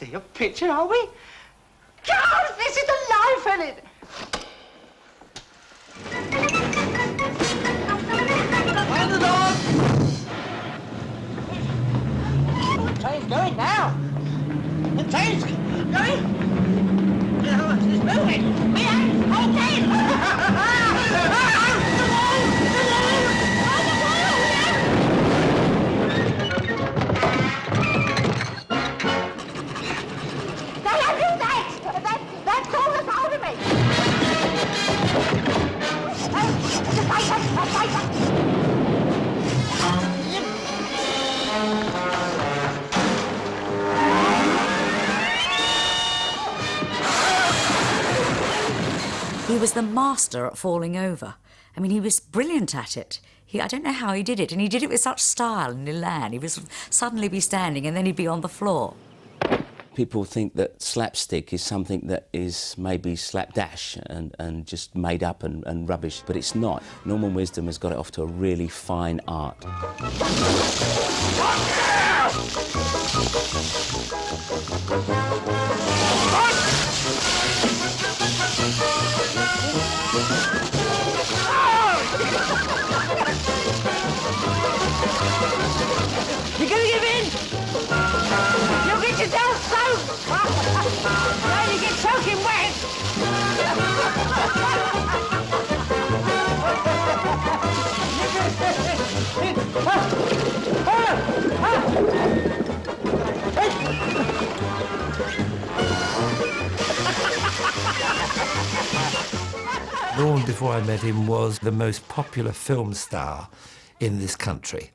see a picture, are we? God, this is a life, isn't it? Hold the door! The train's going now. The train's going. It's moving. We ain't okay. He was the master at falling over. I mean, he was brilliant at it. I don't know how he did it, and he did it with such style and elan. He would suddenly be standing and then he'd be on the floor. People think that slapstick is something that is maybe slapdash and just made up and rubbish, but it's not. Norman Wisdom has got it off to a really fine art. You're gonna give in? You'll get yourself soaked! Now you get soaking wet! Norman, before I met him, was the most popular film star in this country.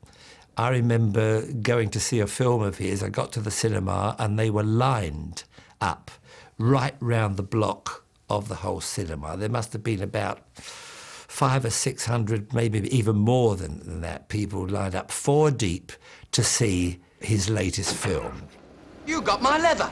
I remember going to see a film of his. I got to the cinema and they were lined up right round the block of the whole cinema. There must have been about 500 or 600, maybe even more than that, people lined up 4 deep to see his latest film. You got my leather!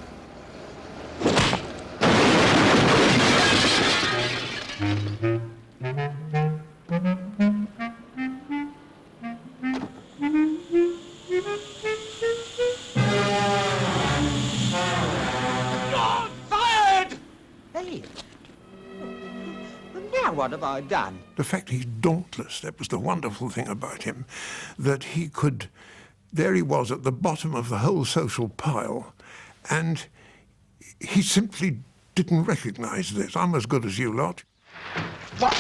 What have I done? The fact he's dauntless, that was the wonderful thing about him, that he could, there he was at the bottom of the whole social pile, and he simply didn't recognise this. I'm as good as you lot. What?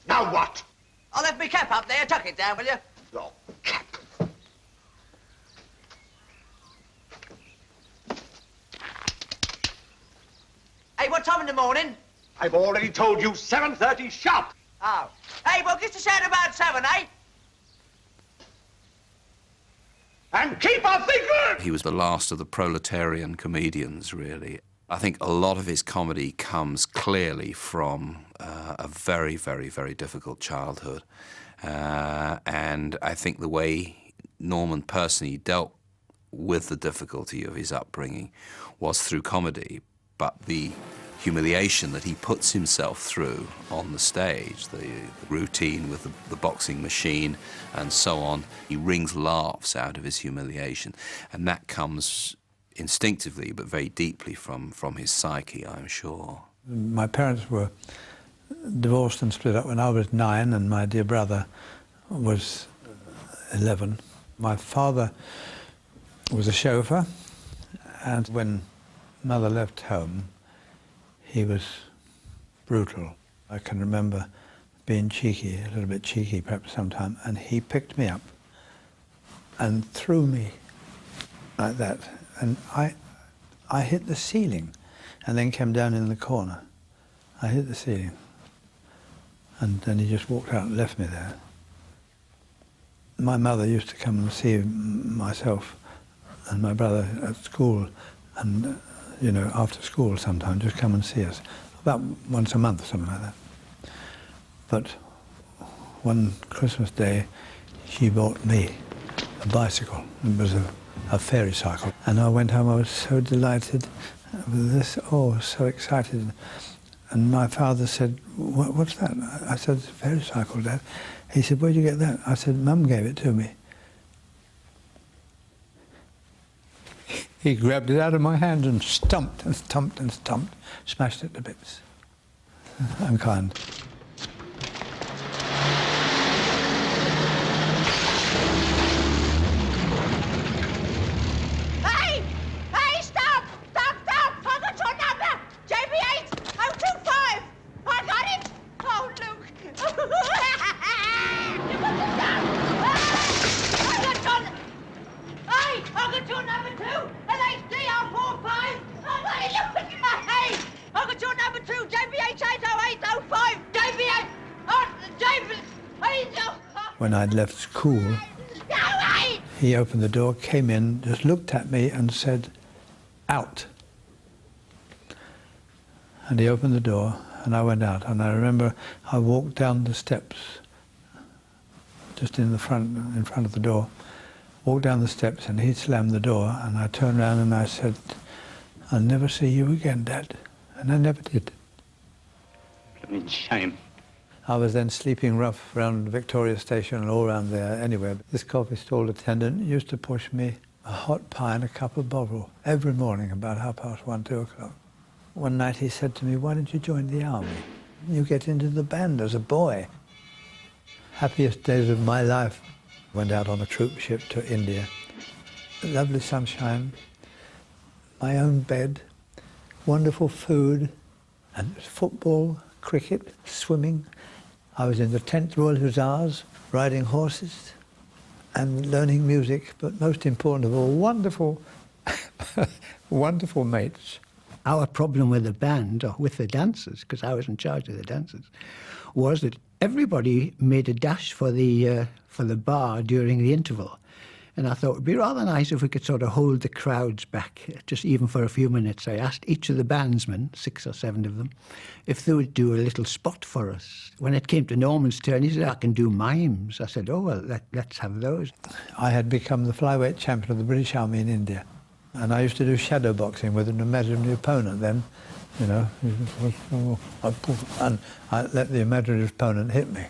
Now what? I left my cap up there. Tuck it down, will you? Your cap. Hey, what time in the morning? I've already told you 7:30 sharp. Oh. Hey, well, just a shout about 7, eh? And keep on thinking! He was the last of the proletarian comedians, really. I think a lot of his comedy comes clearly from a very, very, very difficult childhood. And I think the way Norman personally dealt with the difficulty of his upbringing was through comedy, but the humiliation that he puts himself through on the stage, the routine with the boxing machine and so on, he wrings laughs out of his humiliation. And that comes instinctively but very deeply from his psyche, I'm sure. My parents were divorced and split up when I was 9 and my dear brother was 11. My father was a chauffeur, and when Mother left home, he was brutal. I can remember being cheeky, a little bit cheeky perhaps sometime, and he picked me up and threw me like that. And I hit the ceiling and then came down in the corner. I hit the ceiling. And then he just walked out and left me there. My mother used to come and see myself and my brother at school, and you know, after school sometimes, just come and see us, about once a month or something like that. But one Christmas day, she bought me a bicycle. It was a fairy cycle. And I went home, I was so delighted with this, oh, so excited. And my father said, what's that? I said, it's a fairy cycle, Dad. He said, where'd you get that? I said, Mum gave it to me. He grabbed it out of my hand and stumped and stumped and stumped, smashed it to bits. Unkind. Hey! Hey, stop! Stop, stop! I got your number! JB8 025! I got it! Oh, Luke! You got it down! I got your... Hey! I got your number too! LHDR45! I got it, Luke! Hey! I got your number too! JB8 80805! JB8... Oh, JB... When I'd left school, he opened the door, came in, just looked at me and said, "Out." And he opened the door and I went out. And I remember I walked down the steps, just in front of the door, walked down the steps and he slammed the door and I turned around and I said, "I'll never see you again, Dad." And I never did. Blooming shame. I was then sleeping rough around Victoria Station and all around there anyway. This coffee stall attendant used to push me a hot pie and a cup of Bovril every morning about 1:30, 2 o'clock. One night he said to me, "Why don't you join the army? You get into the band as a boy." Happiest days of my life. Went out on a troop ship to India. Lovely sunshine, my own bed, wonderful food, and football, cricket, swimming. I was in the 10th Royal Hussars, riding horses and learning music, but most important of all, wonderful, wonderful mates. Our problem with the band, or with the dancers, because I was in charge of the dancers, was that everybody made a dash for the bar during the interval. And I thought it would be rather nice if we could sort of hold the crowds back, just even for a few minutes. I asked each of the bandsmen, 6 or 7 of them, if they would do a little spot for us. When it came to Norman's turn, he said, "I can do mimes." I said, "Oh, well, let's have those." I had become the flyweight champion of the British Army in India. And I used to do shadow boxing with an imaginary opponent then, you know. And I let the imaginary opponent hit me.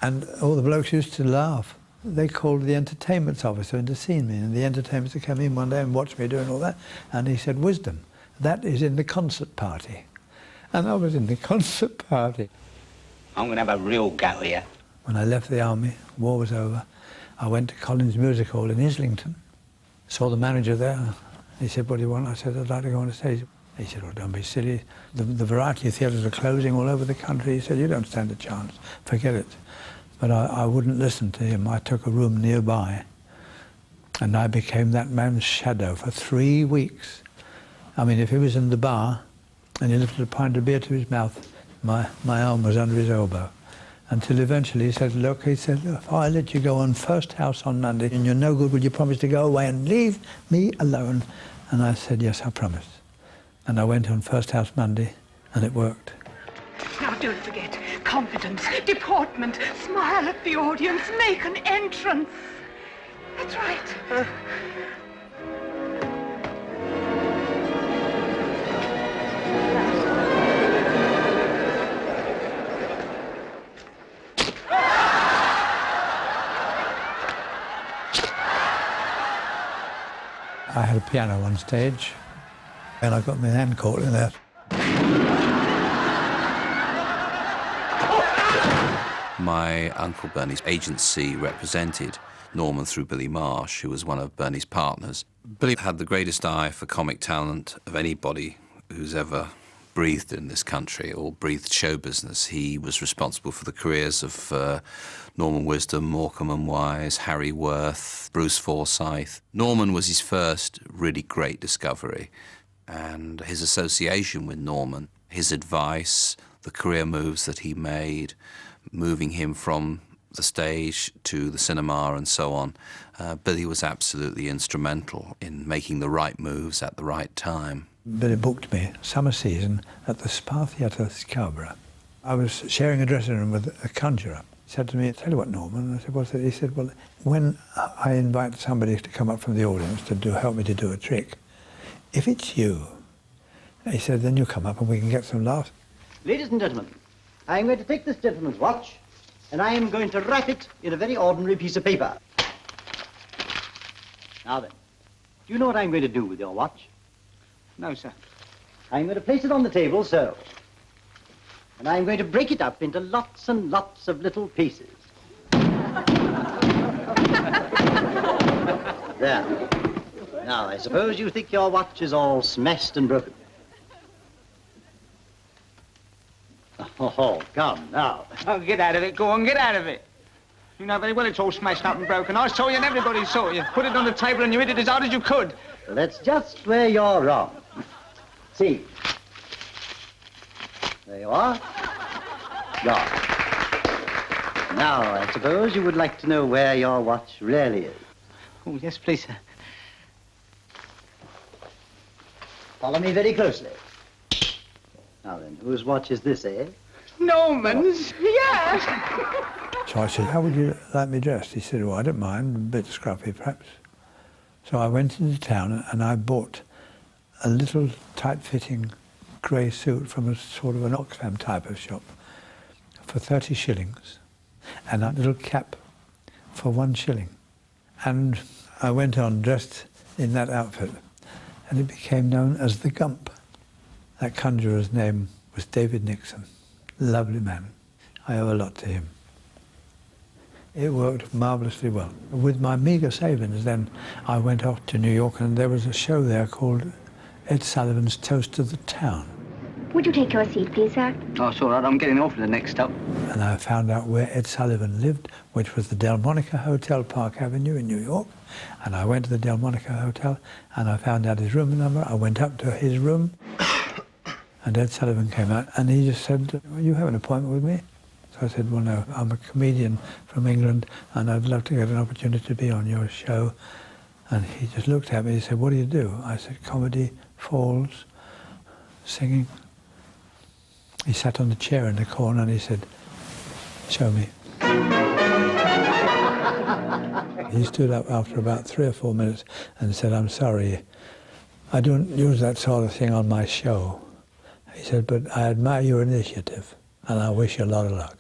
And all the blokes used to laugh. They called the entertainment officer in to see me, and the entertainment officer came in one day and watched me doing all that, and he said, "Wisdom, that is in the concert party." And I was in the concert party. I'm going to have a real go here. When I left the army, war was over, I went to Collins Music Hall in Islington, saw the manager there. He said, "What do you want?" I said, "I'd like to go on the stage." He said, "Oh, don't be silly. The variety of theatres are closing all over the country." He said, "You don't stand a chance. Forget it." But I wouldn't listen to him. I took a room nearby, and I became that man's shadow for 3 weeks. I mean, if he was in the bar and he lifted a pint of beer to his mouth, my arm was under his elbow. Until eventually he said, "Look," he said, "if I let you go on First House on Monday and you're no good, will you promise to go away and leave me alone?" And I said, "Yes, I promise." And I went on First House Monday, and it worked. Now, don't forget, confidence, deportment, smile at the audience, make an entrance. That's right. I had a piano on stage, and I got my hand caught in that. My Uncle Bernie's agency represented Norman through Billy Marsh, who was one of Bernie's partners. Billy had the greatest eye for comic talent of anybody who's ever breathed in this country or breathed show business. He was responsible for the careers of Norman Wisdom, Morecambe and Wise, Harry Worth, Bruce Forsyth. Norman was his first really great discovery, and his association with Norman, his advice, the career moves that he made, moving him from the stage to the cinema and so on, Billy was absolutely instrumental in making the right moves at the right time. Billy booked me summer season at the Spa Theatre, Scarborough. I was sharing a dressing room with a conjurer. He said to me, "Tell you what, Norman." I said, "What's it?" He said, "Well, when I invite somebody to come up from the audience to help me to do a trick, if it's you," he said, "then you come up and we can get some laughs." Ladies and gentlemen, I am going to take this gentleman's watch and I am going to wrap it in a very ordinary piece of paper. Now then, do you know what I'm going to do with your watch? No, sir. I'm going to place it on the table, so. And I'm going to break it up into lots and lots of little pieces. There. Now, I suppose you think your watch is all smashed and broken. Oh, come now. Oh, get out of it. Go on, get out of it. You know very well it's all smashed up and broken. I saw you and everybody saw you. Put it on the table and you hit it as hard as you could. Well, that's just where you're wrong. See. There you are. Gone. Now, I suppose you would like to know where your watch really is. Oh, yes, please, sir. Follow me very closely. Now then, whose watch is this, eh? Norman's, yes. So I said, how would you like me dressed? He said, well, I don't mind, a bit scruffy perhaps. So I went into town and I bought a little tight-fitting grey suit from a sort of an Oxfam type of shop for 30 shillings and that little cap for 1 shilling. And I went on dressed in that outfit and it became known as the Gump. That conjurer's name was David Nixon. Lovely man. I owe a lot to him. It worked marvellously well. With my meagre savings then, I went off to New York and there was a show there called Ed Sullivan's Toast to the Town. Would you take your seat, please, sir? Oh, it's all right. I'm getting off to the next stop. And I found out where Ed Sullivan lived, which was the Delmonica Hotel, Park Avenue in New York. And I went to the Delmonica Hotel and I found out his room number. I went up to his room and Ed Sullivan came out and he just said, well, you have an appointment with me? So I said, well, no, I'm a comedian from England and I'd love to get an opportunity to be on your show. And he just looked at me and he said, what do you do? I said, comedy, falls, singing. He sat on the chair in the corner and he said, show me. He stood up after about 3 or 4 minutes and said, I'm sorry, I don't use that sort of thing on my show. He said, but I admire your initiative and I wish you a lot of luck.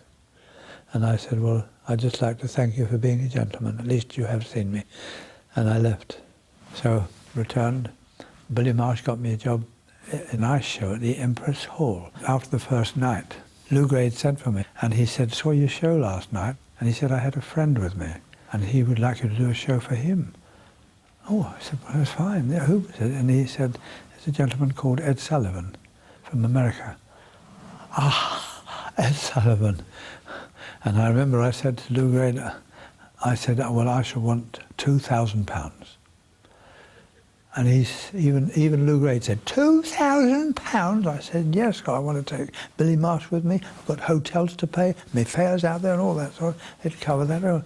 And I said, well, I'd just like to thank you for being a gentleman. At least you have seen me. And I left. So, returned. Billy Marsh got me a job in ice show at the Empress Hall. After the first night, Lou Grade sent for me and he said, saw your show last night. And he said, I had a friend with me and he would like you to do a show for him. Oh, I said, well, that's fine. Yeah, who was it? And he said, there's a gentleman called Ed Sullivan from America. Ah, Ed Sullivan. And I remember I said to Lou Grade, I said, well, I shall want £2,000. And even Lou Grade said, £2,000? I said, yes, I want to take Billy Marsh with me. I've got hotels to pay, my fares out there and all that sort of, it'd cover that.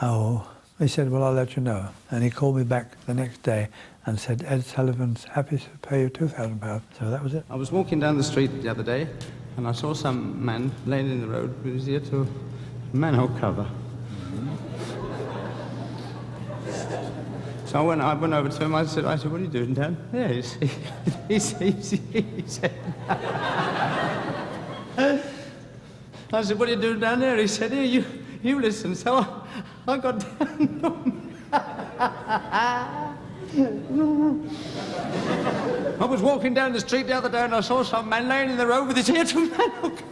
Oh, he said, well, I'll let you know. And he called me back the next day and said, Ed Sullivan's happy to pay you £2,000. So that was it. I was walking down the street the other day and I saw some man laying in the road with his ear to a manhole cover. So I went over to him, I said, what are you doing down there? He said, I said, what are you doing down there? He said, here, you listen. So I got down. I was walking down the street the other day and I saw some man laying in the road with his ear to a manhole cover.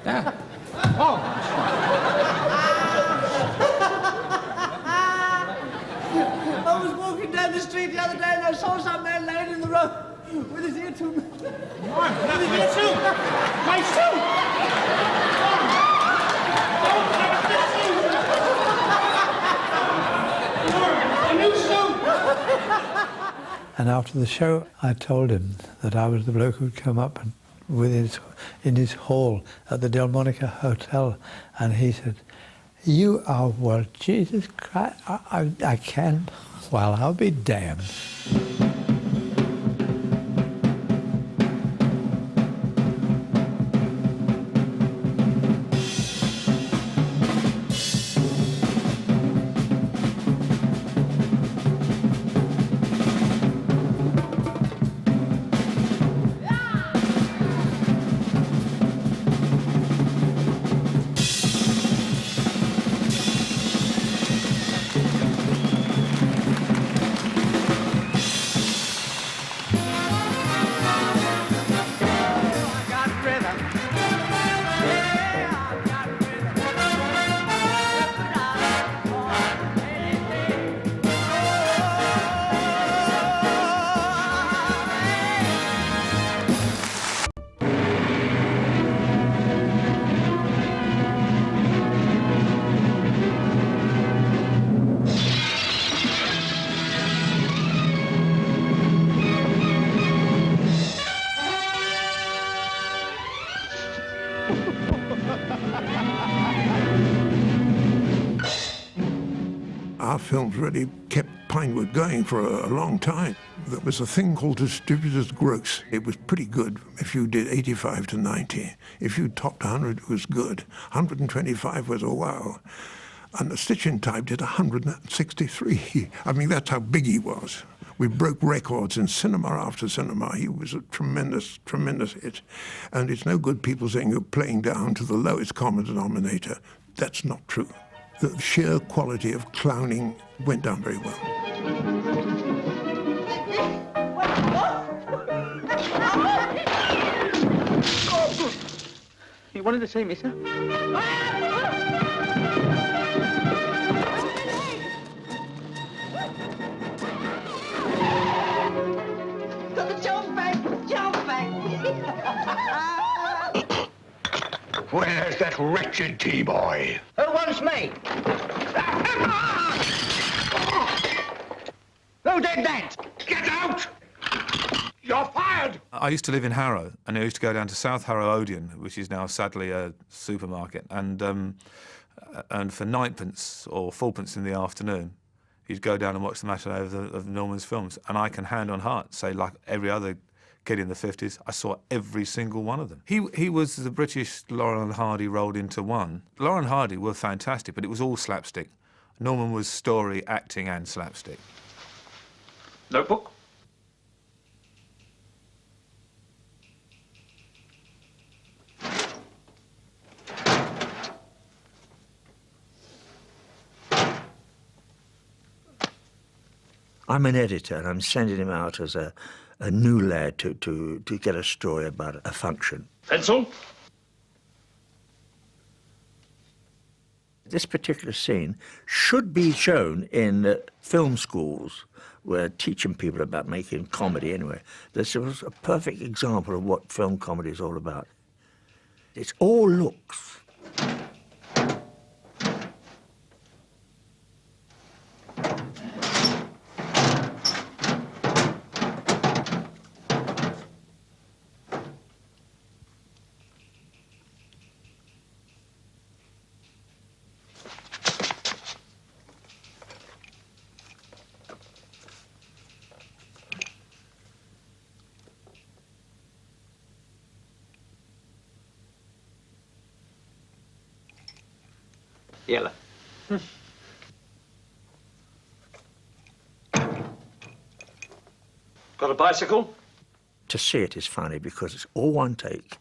Yeah. I was walking down the street the other day and I saw some man laying in the road with his ear to me. With his ear to my shoe! A new shoe! And after the show, I told him that I was the bloke who'd come up and in his hall at the Delmonica Hotel, and he said, you are, well, Jesus Christ, I can, well, I'll be damned. films really kept Pinewood going for a long time. There was a thing called distributor's gross. It was pretty good if you did 85 to 90. If you topped 100, it was good. 125 was a wow. And the Stitch in Time did 163. I mean, that's how big he was. We broke records in cinema after cinema. He was a tremendous, tremendous hit. And it's no good people saying you're playing down to the lowest common denominator. That's not true. The sheer quality of clowning went down very well. You wanted to see me, sir? Got the jump back, jump back. Where's that wretched T-boy? Who wants me? Who did that? Get out! You're fired! I used to live in Harrow, and I used to go down to South Harrow Odeon, which is now sadly a supermarket, and for ninepence or fourpence in the afternoon, you'd go down and watch the matinee of Norman's films. And I can hand on heart say, like every other kid in the 50s, I saw every single one of them. He was the British Laurel and Hardy rolled into one. Laurel and Hardy were fantastic, but it was all slapstick. Norman was story, acting and slapstick. Notebook? I'm an editor, and I'm sending him out as a new lad to get a story about a function. Pencil? This particular scene should be shown in film schools where teaching people about making comedy anyway. This was a perfect example of what film comedy is all about. It's all looks. Yellow. Got a bicycle? To see it is funny because it's all one take.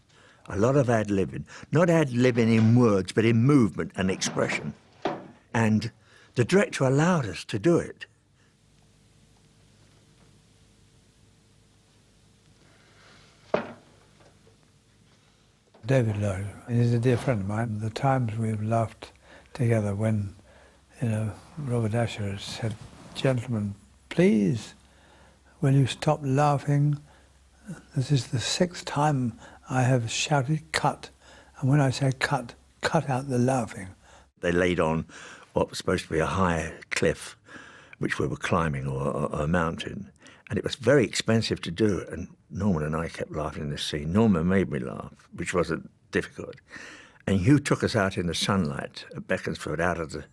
A lot of ad-libbing. Not ad-libbing in words, but in movement and expression. And the director allowed us to do it. David Lloyd, he's a dear friend of mine. The times we've laughed together when, Robert Asher has said, "Gentlemen, please, will you stop laughing? This is the 6th time I have shouted cut, and when I say cut, cut out the laughing." They laid on what was supposed to be a high cliff, which we were climbing, or a mountain, and it was very expensive to do it, and Norman and I kept laughing in this scene. Norman made me laugh, which wasn't difficult. And Hugh took us out in the sunlight at Beaconsfield, out of the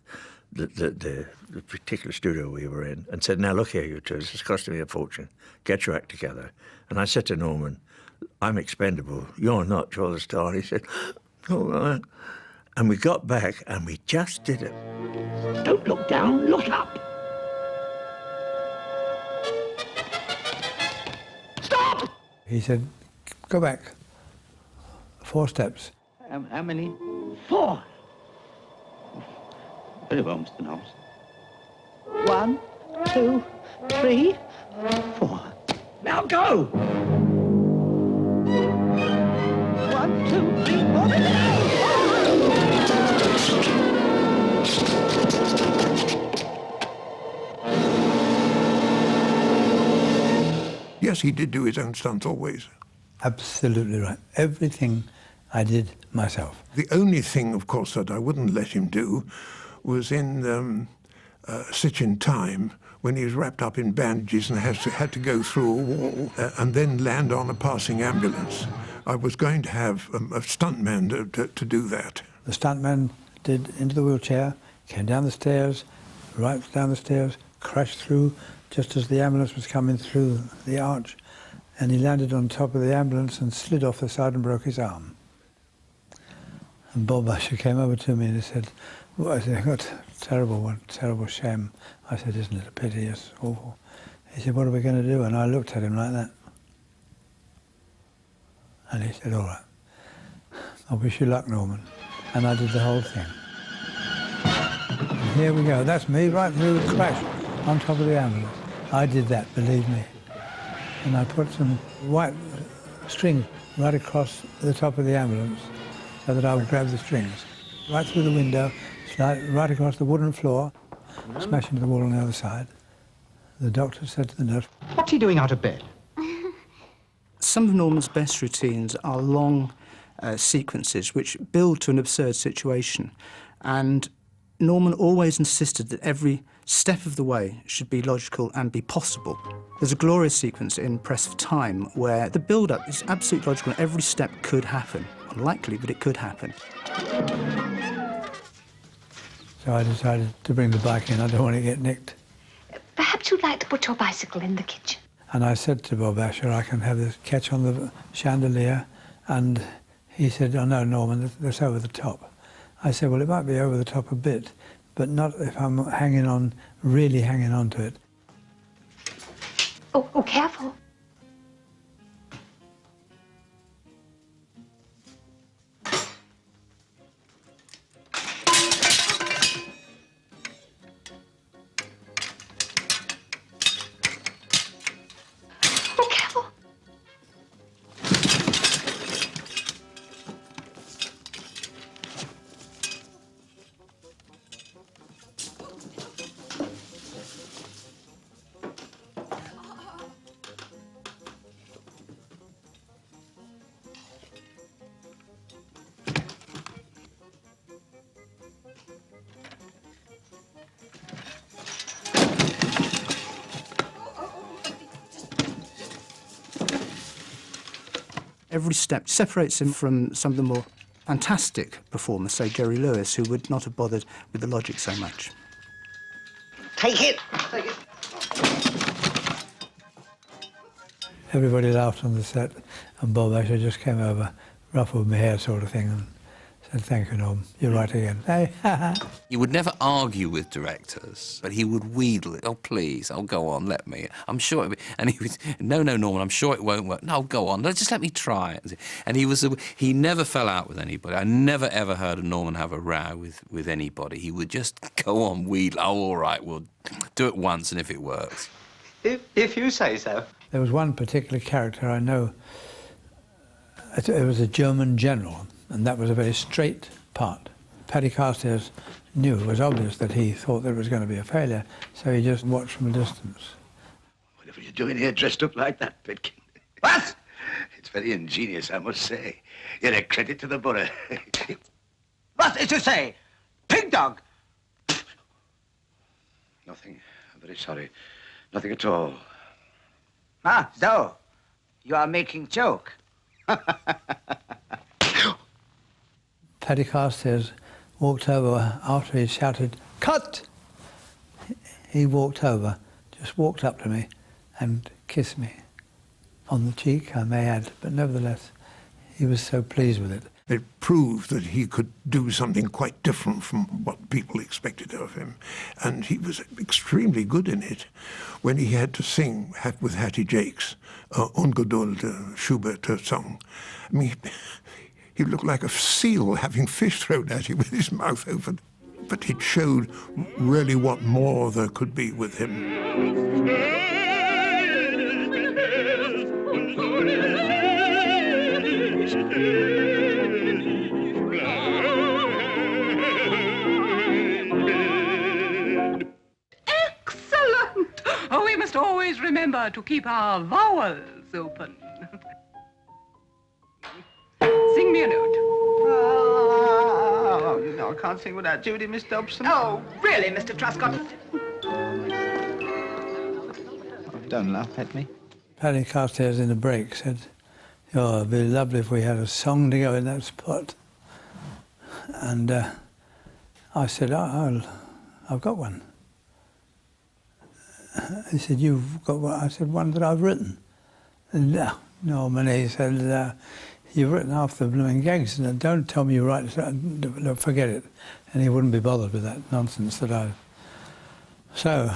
particular studio we were in, and said, "Now look here, you two, this is costing me a fortune. Get your act together." And I said to Norman, "I'm expendable. You're not. You're the star." And he said, "All right." And we got back and we just did it. Don't look down, look up. Stop! He said, "Go back 4 steps." How many? 4. Very well, Mr. Knowles. 1, 2, 3, 4. Now go! 1, 2, 3, 4. Yes, he did do his own stunts always. Absolutely right. Everything I did myself. The only thing, of course, that I wouldn't let him do was in Stitch in Time, when he was wrapped up in bandages and had to go through a wall and then land on a passing ambulance. I was going to have a stuntman to do that. The stuntman did into the wheelchair, came down the stairs, right down the stairs, crashed through just as the ambulance was coming through the arch, and he landed on top of the ambulance and slid off the side and broke his arm. And Bob Usher came over to me and he said, well, I said, what terrible shame. I said, isn't it a pity? It's awful. He said, what are we going to do? And I looked at him like that. And he said, all right, I wish you luck, Norman. And I did the whole thing. And here we go. That's me right through the crash on top of the ambulance. I did that, believe me. And I put some white string right across the top of the ambulance so that I would grab the strings. Right through the window, slide right across the wooden floor, smash into the wall on the other side. The doctor said to the nurse, "What's he doing out of bed?" Some of Norman's best routines are long sequences which build to an absurd situation. And Norman always insisted that every step of the way should be logical and be possible. There's a glorious sequence in Press of Time where the build-up is absolutely logical and every step could happen. Unlikely, but it could happen. So I decided to bring the bike in. I don't want to get nicked. Perhaps you'd like to put your bicycle in the kitchen. And I said to Bob Usher, I can have this catch on the chandelier. And he said, oh no, Norman, that's over the top. I said, well, it might be over the top a bit, but not if I'm hanging on, really hanging on to it. Oh, careful. Every step separates him from some of the more fantastic performers, say Jerry Lewis, who would not have bothered with the logic so much. Take it! Take it! Everybody laughed on the set, and Bob Usher just came over, ruffled my hair sort of thing, and said, thank you, Norm, you're right again. Hey, He would never argue with directors, but he would wheedle it. Oh, please, oh, go on, let me. I'm sure it'll be... And he would, no, Norman, I'm sure it won't work. No, go on, just let me try it. And he never fell out with anybody. I never, ever heard of Norman have a row with anybody. He would just go on, wheedle. Oh, all right, we'll do it once, and if it works. If you say so. There was one particular character I know. It was a German general, and that was a very straight part. Paddy Carstairs knew, it was obvious that he thought there was going to be a failure, so he just watched from a distance. Whatever you're doing here dressed up like that, Pitkin? What? It's very ingenious, I must say. You're a credit to the borough. What is you say? Pig dog? Nothing. I'm very sorry. Nothing at all. Ah, so you are making joke. Paddy Carstairs walked over after he shouted, cut! He walked over, just walked up to me and kissed me on the cheek, I may add, but nevertheless, he was so pleased with it. It proved that he could do something quite different from what people expected of him. And he was extremely good in it. When he had to sing with Hattie Jakes, Ungeduld, Schubert song, I mean, he looked like a seal having fish thrown at him with his mouth open. But it showed really what more there could be with him. Excellent! Oh, we must always remember to keep our vowels open. Sing me a note. Oh, you know I can't sing without Judy, Miss Dobson. Oh, really, Mr. Truscott? Oh, don't laugh at me. Paddy Carstairs in the break said, oh, it'd be lovely if we had a song to go in that spot. And I said, I've got one. he said, "You've got what?" I said, "One that I've written." And Norman, he said, "You've written half the blooming gags, and don't tell me you write it. No, forget it." And he wouldn't be bothered with that nonsense that I... So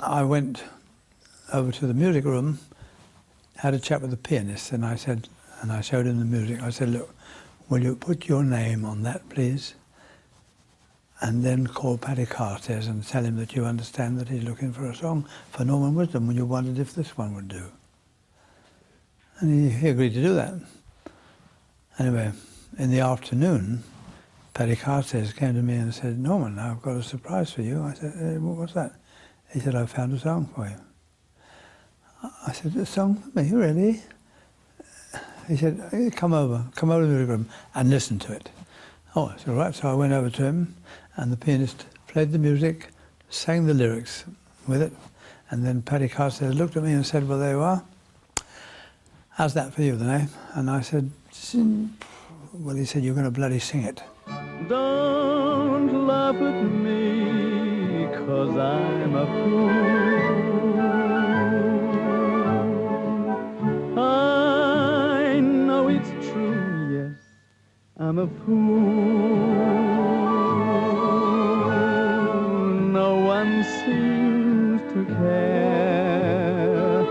I went over to the music room, had a chat with the pianist, and I said, and I showed him the music. I said, "Look, will you put your name on that, please? And then call Paddy Cartes and tell him that you understand that he's looking for a song for Norman Wisdom, and you wondered if this one would do." And he agreed to do that. Anyway, in the afternoon, Paddy Cartes came to me and said, "Norman, I've got a surprise for you." I said, "What was that?" He said, "I found a song for you." I said, "A song for me, really?" He said, come over to the music room and listen to it." Oh, I said, "All right." So I went over to him, and the pianist played the music, sang the lyrics with it, and then Paddy Cartes looked at me and said, "Well, there you are. How's that for you, then, eh?" And I said, "Well," he said, "you're going to bloody sing it." Don't laugh at me, 'cause I'm a fool. I know it's true, yes, I'm a fool. No one seems to care.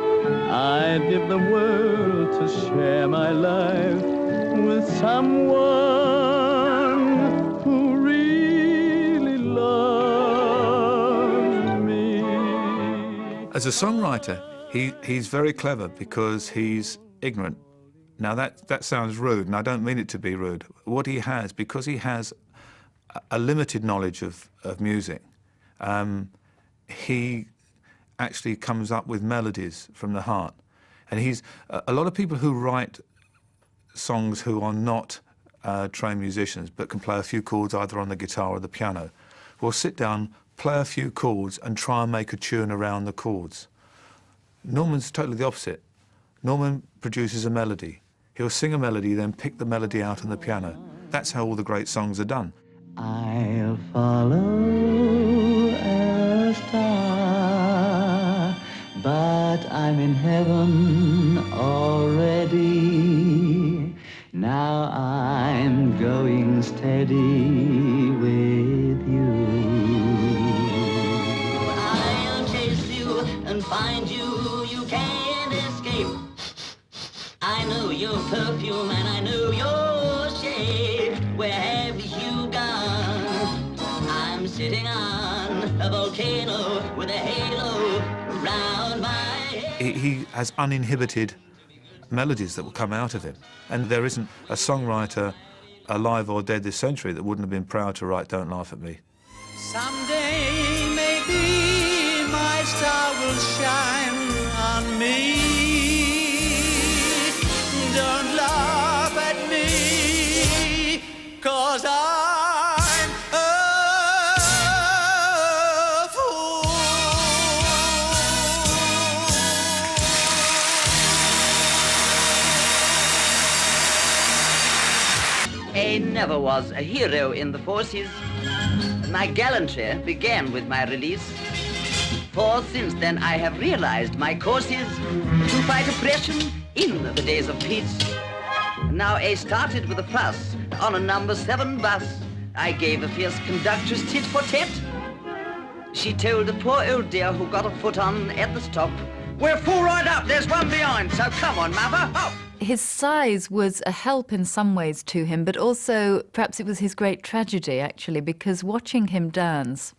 I'd give the world to share my life with someone who really loves me. As a songwriter, he's very clever because he's ignorant. Now that sounds rude, and I don't mean it to be rude. What he has, because he has a limited knowledge of music, he actually comes up with melodies from the heart. And he's a lot of people who write songs who are not trained musicians but can play a few chords either on the guitar or the piano will sit down, play a few chords and try and make a tune around the chords. Norman's totally the opposite. Norman produces a melody. He'll sing a melody, then pick the melody out on the piano. That's how all the great songs are done. I'll follow a star, but I'm in heaven already. Now I'm going steady with you. I'll chase you and find you, you can't escape. I know your perfume and I know your shape. Where have you gone? I'm sitting on a volcano with a halo around my head. He has uninhibited melodies that will come out of him. And there isn't a songwriter alive or dead this century that wouldn't have been proud to write Don't Laugh at Me. Someday maybe my star will shine on me. Don't laugh at me, 'cause I'm a fool. I never was a hero in the forces. My gallantry began with my release. For since then I have realized my course is to fight oppression in the days of peace. Now I started with a fuss on a number 7 bus. I gave a fierce conductress tit for tat. She told a poor old dear who got a foot on at the stop, "We're full right up, there's one behind, so come on, mother, hop." His size was a help in some ways to him, but also perhaps it was his great tragedy, actually, because watching him dance,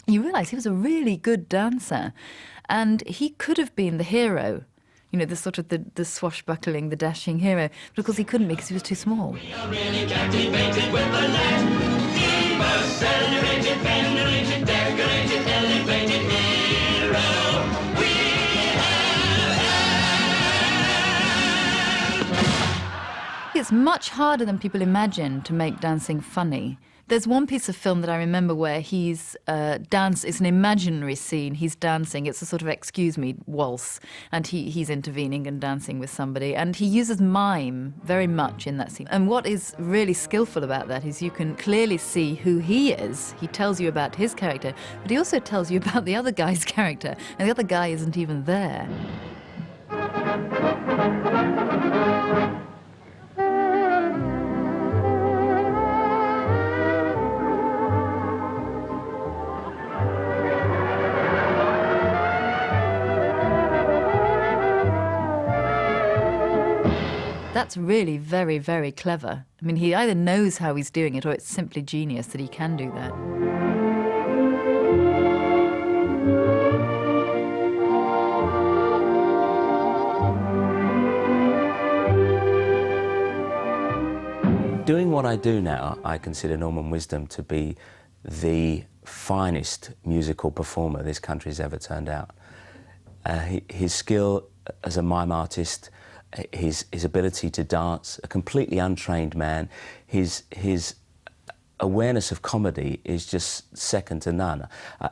you realise he was a really good dancer, and he could have been the hero, you know, the sort of the swashbuckling, the dashing hero, but of course he couldn't because he was too small. We are really captivated with the light. Fever, celebrated, venerated, decorated, elevated hero. We It's much harder than people imagine to make dancing funny, There's one piece of film that I remember where he's it's an imaginary scene. He's dancing. It's a sort of, excuse me, waltz, and he's intervening and dancing with somebody. And he uses mime very much in that scene. And what is really skillful about that is you can clearly see who he is. He tells you about his character, but he also tells you about the other guy's character, and the other guy isn't even there. That's really very, very clever. I mean, he either knows how he's doing it or it's simply genius that he can do that. Doing what I do now, I consider Norman Wisdom to be the finest musical performer this country's ever turned out. His skill as a mime artist, his ability to dance, a completely untrained man, his awareness of comedy is just second to none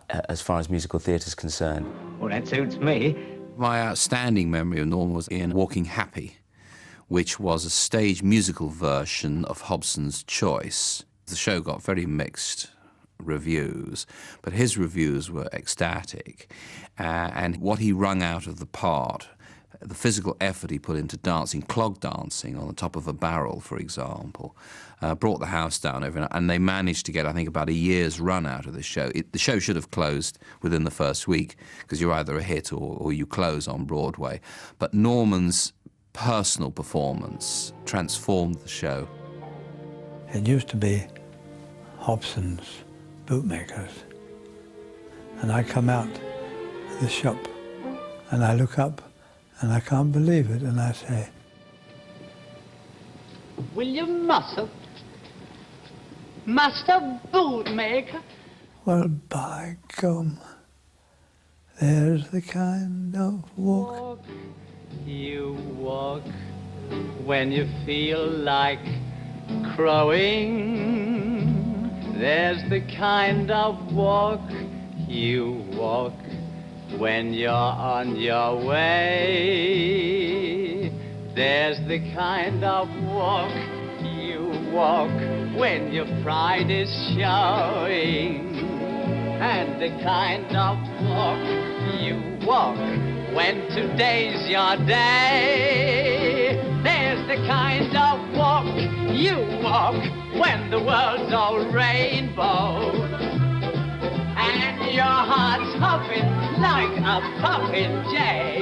as far as musical theatre is concerned. Well, that suits me. My outstanding memory of Norman was in Walking Happy, which was a stage musical version of Hobson's Choice. The show got very mixed reviews, but his reviews were ecstatic. And what he wrung out of the part, the physical effort he put into dancing, clog dancing on the top of a barrel, for example, brought the house down every night. And they managed to get, I think, about a year's run out of the show. The show should have closed within the first week, because you're either a hit or you close on Broadway. But Norman's personal performance transformed the show. It used to be Hobson's Bootmakers. And I come out of the shop and I look up and I can't believe it, and I say, William Muscle, Master Bootmaker. well, by gum, there's the kind of walk. You walk when you feel like crowing. There's the kind of walk you walk when you're on your way. There's the kind of walk you walk when your pride is showing. And the kind of walk you walk when today's your day. There's the kind of walk you walk when the world's all rainbow and your heart's hopping like a puffin' jay.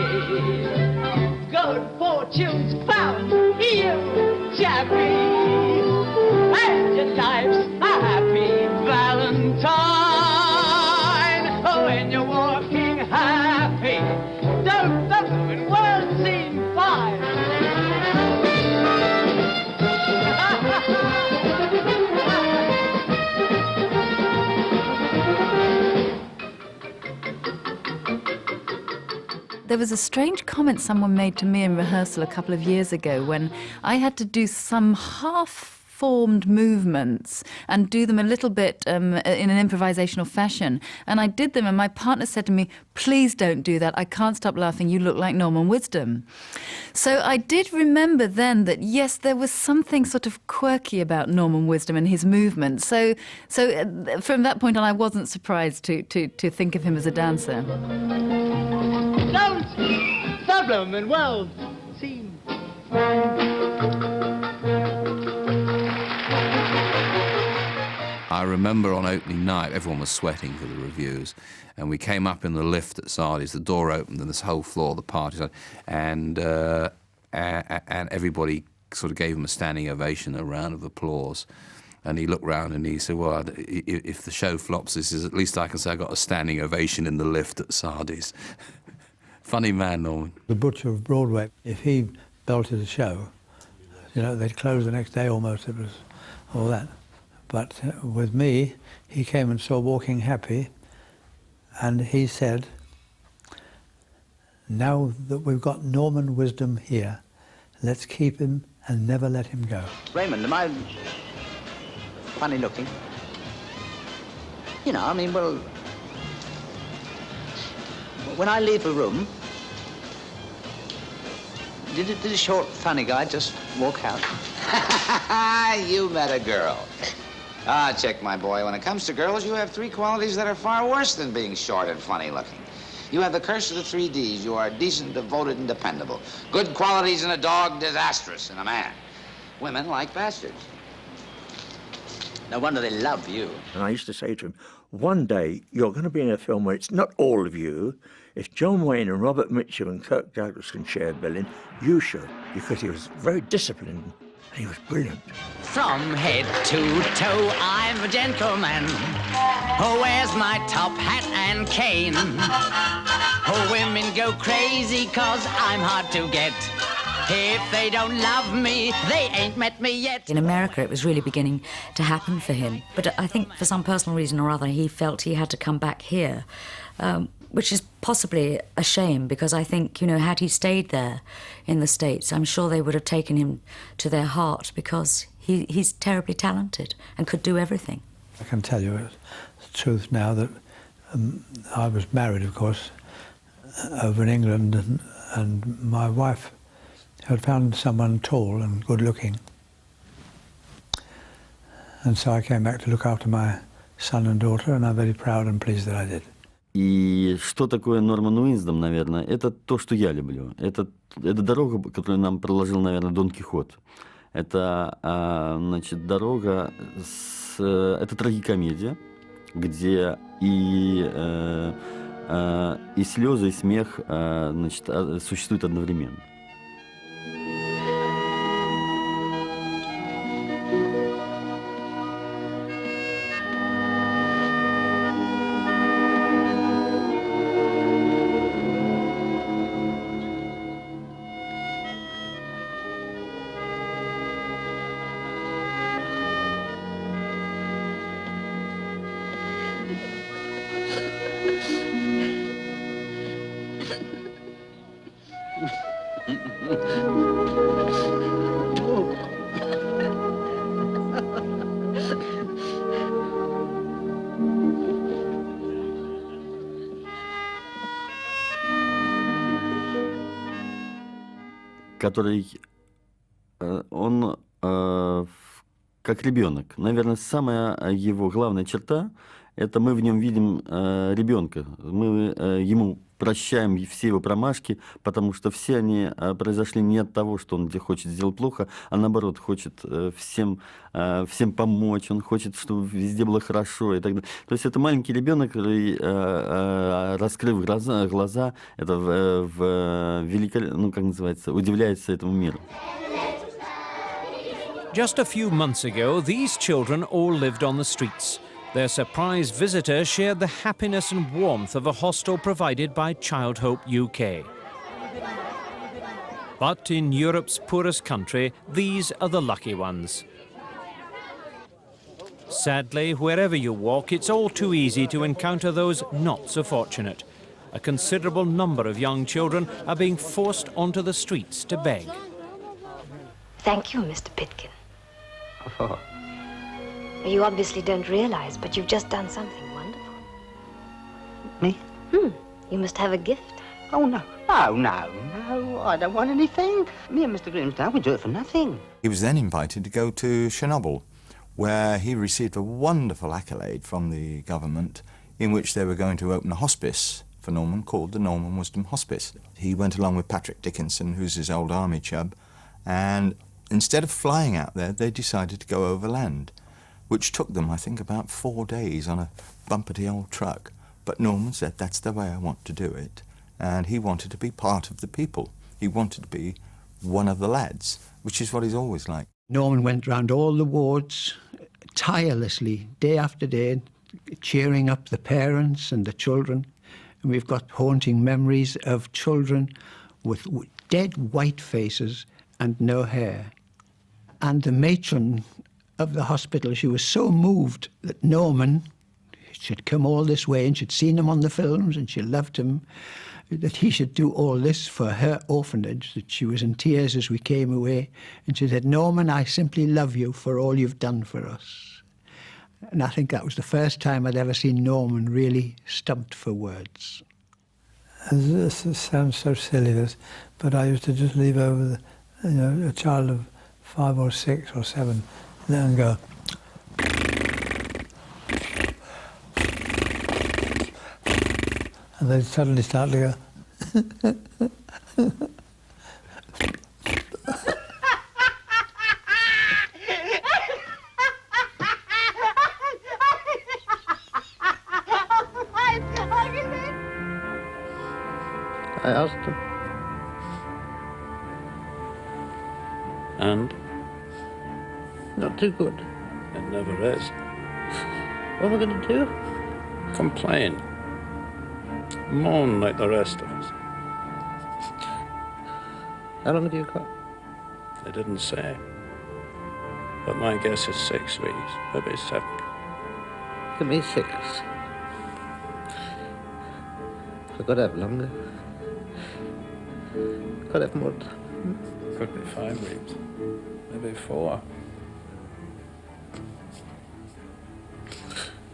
Good fortune's found you, chappie, and your life's a happy Valentine. Oh, when you're walking happy, don't the moving world seem fine? There was a strange comment someone made to me in rehearsal a couple of years ago when I had to do some half-formed movements and do them a little bit in an improvisational fashion. And I did them, and my partner said to me, please don't do that. I can't stop laughing. You look like Norman Wisdom. So I did remember then that, yes, there was something sort of quirky about Norman Wisdom and his movement. So from that point on, I wasn't surprised to think of him as a dancer. Don't problem and well seem. I remember on opening night, everyone was sweating for the reviews, and we came up in the lift at Sardi's, the door opened and this whole floor of the party, and everybody sort of gave him a standing ovation, a round of applause. And he looked round and he said, well, if the show flops, this is at least I can say I got a standing ovation in the lift at Sardi's. Funny man, Norman. The Butcher of Broadway, if he belted a show, you know, they'd close the next day almost, it was all that. But with me, he came and saw Walking Happy, and he said, now that we've got Norman Wisdom here, let's keep him and never let him go. Raymond, am I funny looking? You know, I mean, well, when I leave a room, did a short, funny guy just walk out? You met a girl. Ah, Chick, my boy, when it comes to girls, you have three qualities that are far worse than being short and funny-looking. You have the curse of the 3 Ds. You are decent, devoted, and dependable. Good qualities in a dog, disastrous in a man. Women like bastards. No wonder they love you. And I used to say to him, one day you're going to be in a film where it's not all of you. If John Wayne and Robert Mitchum and Kirk Douglas can share billing, you should, because he was very disciplined and he was brilliant. From head to toe, I'm a gentleman who wears my top hat and cane. Oh, women go crazy 'cause I'm hard to get. If they don't love me, they ain't met me yet. In America, it was really beginning to happen for him. But I think for some personal reason or other, he felt he had to come back here, which is possibly a shame, because I think, you know, had he stayed there in the States, I'm sure they would have taken him to their heart, because he's terribly talented and could do everything. I can tell you the truth now that I was married, of course, over in England, and my wife had found someone tall and good-looking. And so I came back to look after my son and daughter, and I'm very proud and pleased that I did. И что такое Норман Уиздом, наверное, это то, что я люблю. Это дорога, которую нам проложил, наверное, Дон Кихот. Это, значит, дорога, это трагикомедия, где и слезы, и смех, значит, существуют одновременно. Который, он как ребенок. Наверное, самая его главная черта – это мы в нем видим ребенка. Мы ему прощаем все его промашки, потому что все они произошли не от того, что он хочет сделать плохо, а наоборот, хочет всем помочь, он хочет, чтобы везде было хорошо и так далее. То есть это маленький ребенок, который, раскрыв глаза, это ну, как называется, удивляется этому миру. Just a few months ago, these children all lived on the streets. Their surprise visitor shared the happiness and warmth of a hostel provided by Child Hope UK. But in Europe's poorest country, these are the lucky ones. Sadly, wherever you walk, it's all too easy to encounter those not so fortunate. A considerable number of young children are being forced onto the streets to beg. Thank you, Mr. Pitkin. Oh. You obviously don't realize, but you've just done something wonderful. Me? You must have a gift. Oh, no. Oh, no, I don't want anything. Me and Mr. Grimsdale, we do it for nothing. He was then invited to go to Chernobyl, where he received a wonderful accolade from the government in which they were going to open a hospice for Norman called the Norman Wisdom Hospice. He went along with Patrick Dickinson, who's his old army chub, and instead of flying out there, they decided to go overland, which took them, I think, about 4 days on a bumpety old truck. But Norman said, that's the way I want to do it. And he wanted to be part of the people. He wanted to be one of the lads, which is what he's always like. Norman went round all the wards tirelessly, day after day, cheering up the parents and the children. And we've got haunting memories of children with dead white faces and no hair. And the matron of the hospital, she was so moved that Norman should come all this way, and she'd seen him on the films and she loved him, that he should do all this for her orphanage, that she was in tears as we came away. And she said, Norman, I simply love you for all you've done for us. And I think that was the first time I'd ever seen Norman really stumped for words. This sounds so silly, this, but I used to just leave over a child of 5 or 6 or 7 and go. And they'd suddenly start to go. I asked him. And? Not too good. It never is. What am I going to do? Complain. Moan like the rest of us. How long have you got? They didn't say. But my guess is 6 weeks, maybe 7. Give me 6. I've got to have longer. Got to have more. Could be 5 weeks, maybe 4.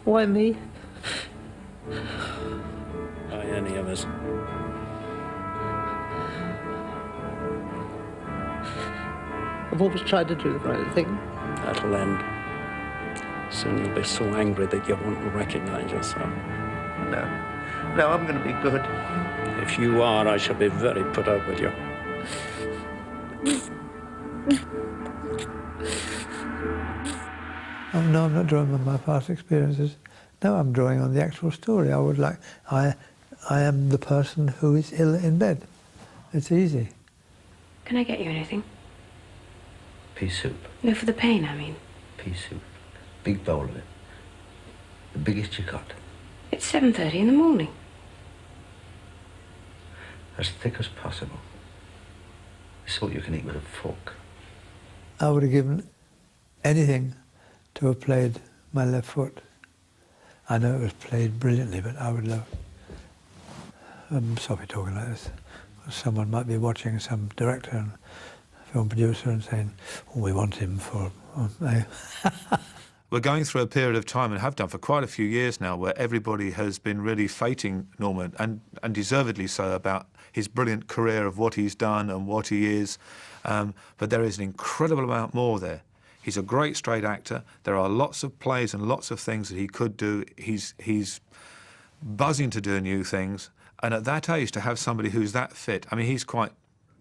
Why me? Why any of us? I've always tried to do the right thing. That'll end. Soon you'll be so angry that you won't recognize yourself. No, I'm going to be good. If you are, I shall be very put out with you. Oh, no, I'm not drawing on my past experiences. No, I'm drawing on the actual story. I am the person who is ill in bed. It's easy. Can I get you anything? Pea soup. No, for the pain, I mean. Pea soup. Big bowl of it. The biggest you got. It's 7:30 in the morning. As thick as possible. The sort you can eat with a fork. I would have given anything to have played my left foot. I know it was played brilliantly, but I would love... I'm sorry talking like this. Someone might be watching, some director and film producer, and saying, oh, we want him for... We're going through a period of time, and have done for quite a few years now, where everybody has been really fating Norman, and deservedly so, about his brilliant career of what he's done and what he is. But there is an incredible amount more there. He's a great straight actor. There are lots of plays and lots of things that he could do. He's buzzing to do new things. And at that age, to have somebody who's that fit, I mean, he's quite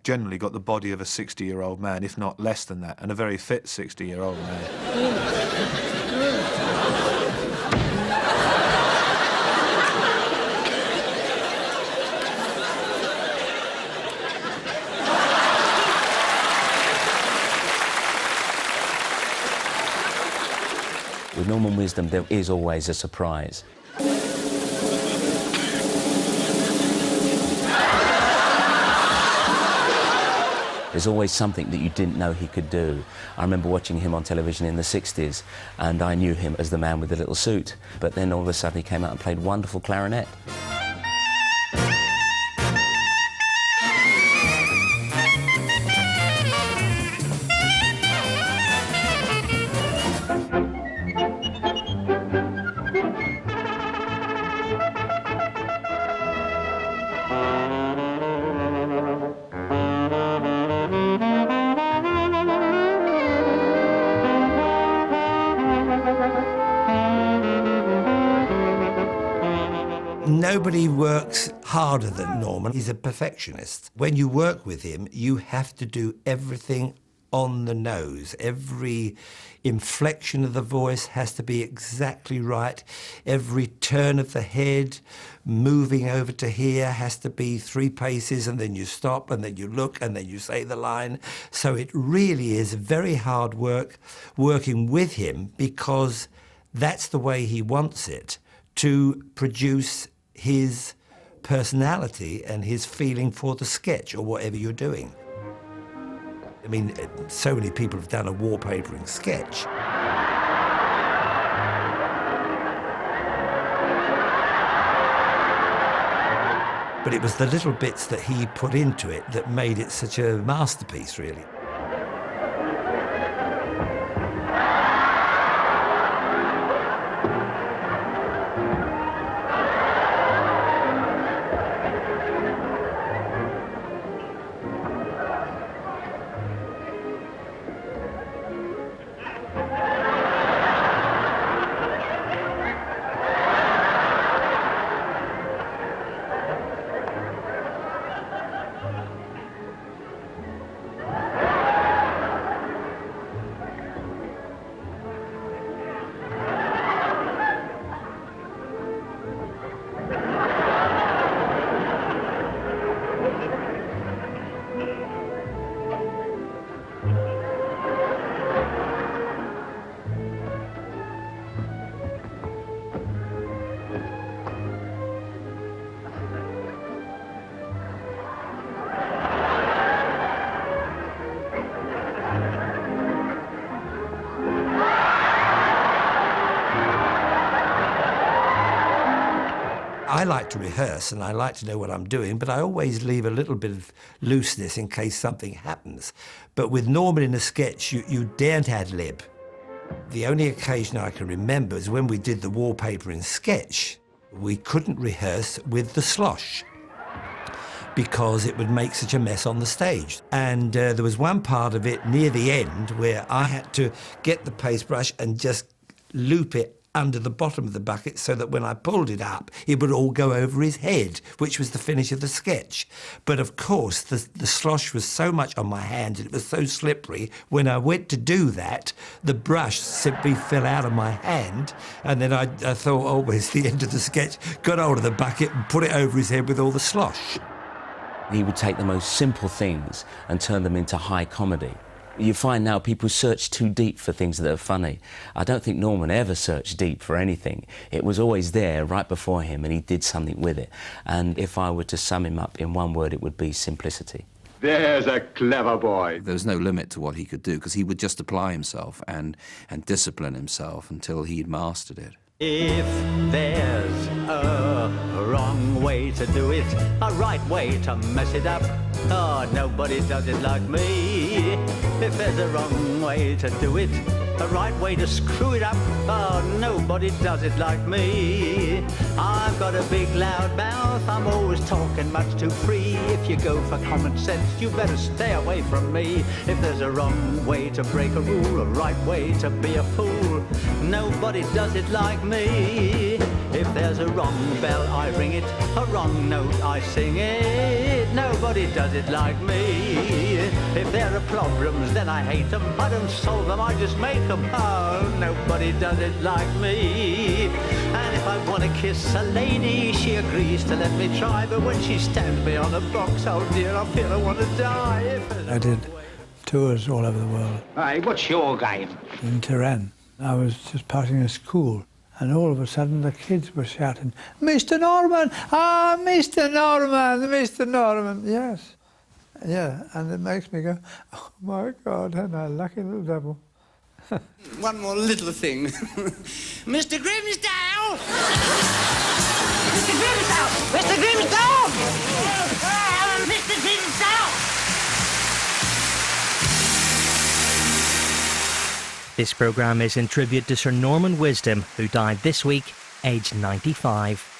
generally got the body of a 60-year-old man, if not less than that, and a very fit 60-year-old man. With Norman Wisdom, there is always a surprise. There's always something that you didn't know he could do. I remember watching him on television in the 60s, and I knew him as the man with the little suit. But then all of a sudden he came out and played wonderful clarinet. Nobody works harder than Norman. He's a perfectionist. When you work with him, you have to do everything on the nose. Every inflection of the voice has to be exactly right. Every turn of the head, moving over to here, has to be 3 paces, and then you stop, and then you look, and then you say the line. So it really is very hard work working with him, because that's the way he wants it, to produce his personality and his feeling for the sketch or whatever you're doing. I mean, so many people have done a wallpapering sketch. But it was the little bits that he put into it that made it such a masterpiece, really. like to rehearse and I like to know what I'm doing, but I always leave a little bit of looseness in case something happens. But with Norman in a sketch, you daren't ad-lib. The only occasion I can remember is when we did the wallpaper in sketch. We couldn't rehearse with the slosh because it would make such a mess on the stage. And there was one part of it near the end where I had to get the paintbrush and just loop it under the bottom of the bucket so that when I pulled it up, it would all go over his head, which was the finish of the sketch. But of course, the slosh was so much on my hand and it was so slippery, when I went to do that, the brush simply fell out of my hand, and then I thought, oh, well, it's the end of the sketch, got hold of the bucket and put it over his head with all the slosh. He would take the most simple things and turn them into high comedy. You find now people search too deep for things that are funny. I don't think Norman ever searched deep for anything. It was always there right before him and he did something with it. And if I were to sum him up in one word, it would be simplicity. There's a clever boy. There was no limit to what he could do because he would just apply himself and discipline himself until he'd mastered it. If there's a wrong way to do it, a right way to mess it up, oh, nobody does it like me. If there's a wrong way to do it, a right way to screw it up, oh, nobody does it like me. I've got a big loud mouth, I'm always talking much too free. If you go for common sense, you better stay away from me. If there's a wrong way to break a rule, a right way to be a fool, nobody does it like me. If there's a wrong bell, I ring it, a wrong note, I sing it, nobody does it like me. If there are problems, then I hate them, I don't solve them, I just make them. Oh, nobody does it like me. And if I want to kiss a lady, she agrees to let me try, but when she stands me on a box, oh dear, I feel I want to die. I did tours all over the world. Hey, what's your game? In Tehran. I was just passing a school, and all of a sudden the kids were shouting, "Mr. Norman! Ah, Mr. Norman! Mr. Norman!" Yes. Yeah, and it makes me go, oh my God, and I lucky little devil. One more little thing. Mr. Grimsdale! Mr. Grimsdale! Mr. Grimsdale! Mr. Grimsdale! This programme is in tribute to Sir Norman Wisdom, who died this week, aged 95.